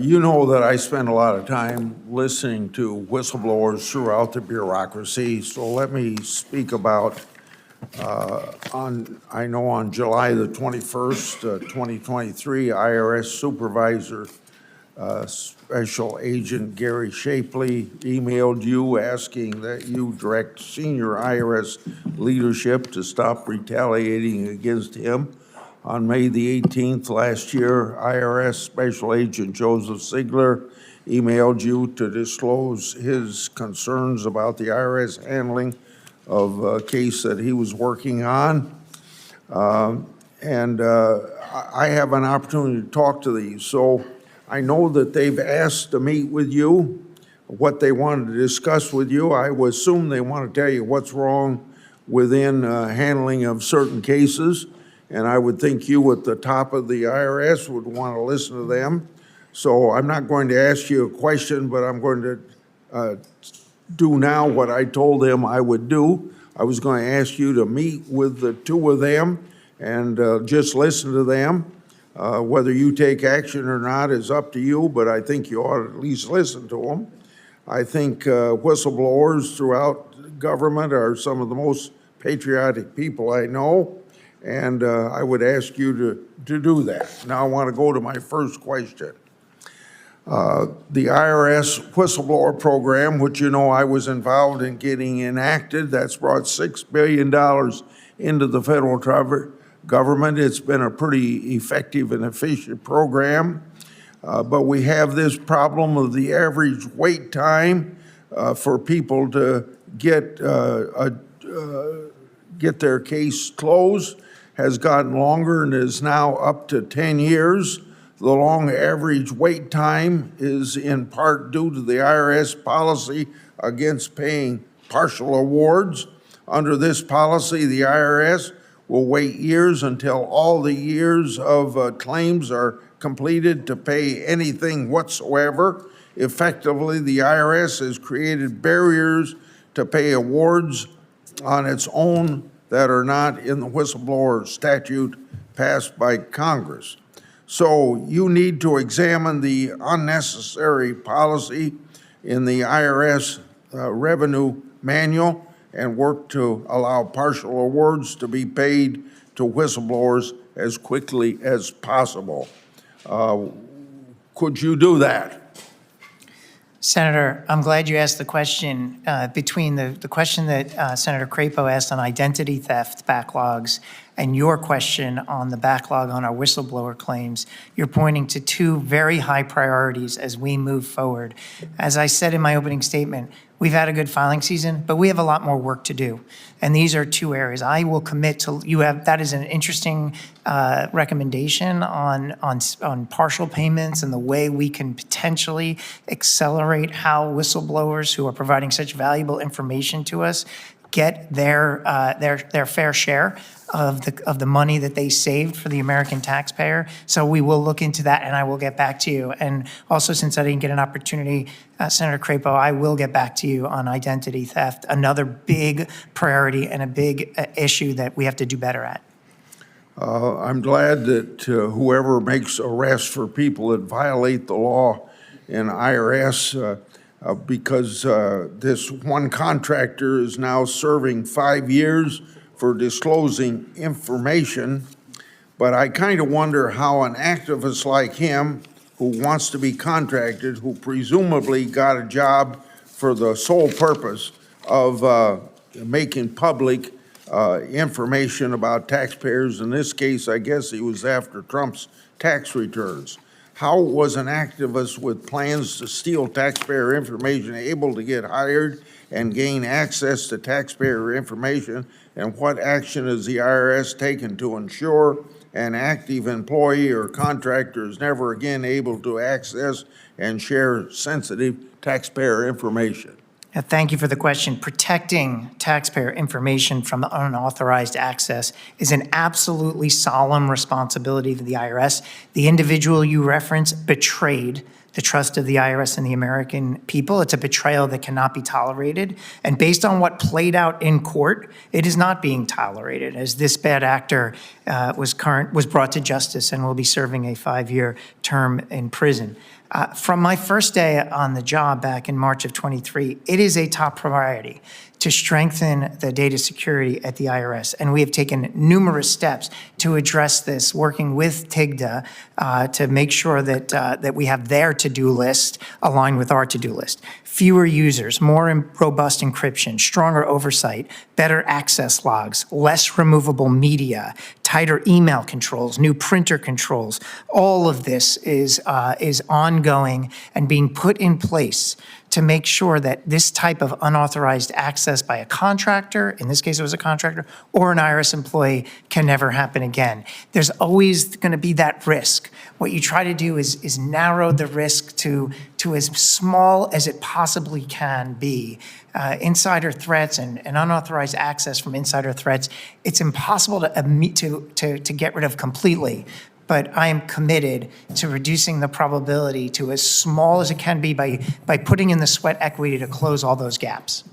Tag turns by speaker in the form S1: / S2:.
S1: You know that I spend a lot of time listening to whistleblowers throughout the bureaucracy, so let me speak about, I know on July the 21st, 2023, IRS Supervisor Special Agent Gary Shapley emailed you asking that you direct senior IRS leadership to stop retaliating against him. On May the 18th last year, IRS Special Agent Joseph Ziegler emailed you to disclose his concerns about the IRS handling of a case that he was working on. I have an opportunity to talk to these. So I know that they've asked to meet with you, what they wanted to discuss with you. I would assume they want to tell you what's wrong within handling of certain cases. And I would think you at the top of the IRS would want to listen to them. So I'm not going to ask you a question, but I'm going to do now what I told them I would do. I was going to ask you to meet with the two of them and just listen to them. Whether you take action or not is up to you, but I think you ought to at least listen to them. I think whistleblowers throughout government are some of the most patriotic people I know. And I would ask you to do that. Now I want to go to my first question. The IRS whistleblower program, which you know I was involved in getting enacted, that's brought $6 billion into the federal government. It's been a pretty effective and efficient program. But we have this problem of the average wait time for people to get their case closed has gotten longer and is now up to 10 years. The long average wait time is in part due to the IRS policy against paying partial awards. Under this policy, the IRS will wait years until all the years of claims are completed to pay anything whatsoever. Effectively, the IRS has created barriers to pay awards on its own that are not in the whistleblower statute passed by Congress. So you need to examine the unnecessary policy in the IRS revenue manual and work to allow partial awards to be paid to whistleblowers as quickly as possible. Could you do that?
S2: Senator, I'm glad you asked the question. Between the question that Senator Crapo asked on identity theft backlogs and your question on the backlog on our whistleblower claims, you're pointing to two very high priorities as we move forward. As I said in my opening statement, we've had a good filing season, but we have a lot more work to do. And these are two areas. I will commit to, that is an interesting recommendation on partial payments and the way we can potentially accelerate how whistleblowers who are providing such valuable information to us get their fair share of the money that they saved for the American taxpayer. So we will look into that, and I will get back to you. And also, since I didn't get an opportunity, Senator Crapo, I will get back to you on identity theft, another big priority and a big issue that we have to do better at.
S1: I'm glad that whoever makes arrests for people that violate the law in IRS, because this one contractor is now serving 5 years for disclosing information. But I kind of wonder how an activist like him who wants to be contracted, who presumably got a job for the sole purpose of making public information about taxpayers. In this case, I guess he was after Trump's tax returns. How was an activist with plans to steal taxpayer information able to get hired and gain access to taxpayer information? And what action has the IRS taken to ensure an active employee or contractor is never again able to access and share sensitive taxpayer information?
S2: Thank you for the question. Protecting taxpayer information from unauthorized access is an absolutely solemn responsibility to the IRS. The individual you reference betrayed the trust of the IRS and the American people. It's a betrayal that cannot be tolerated. And based on what played out in court, it is not being tolerated, as this bad actor was brought to justice and will be serving a 5-year term in prison. From my first day on the job back in March of 23, it is a top priority to strengthen the data security at the IRS. And we have taken numerous steps to address this, working with TIGDA to make sure that we have their to-do list aligned with our to-do list. Fewer users, more robust encryption, stronger oversight, better access logs, less removable media, tighter email controls, new printer controls. All of this is ongoing and being put in place to make sure that this type of unauthorized access by a contractor, in this case it was a contractor, or an IRS employee can never happen again. There's always going to be that risk. What you try to do is narrow the risk to as small as it possibly can be. Insider threats and unauthorized access from insider threats, it's impossible to get rid of completely. But I am committed to reducing the probability to as small as it can be by putting in the sweat equity to close all those gaps.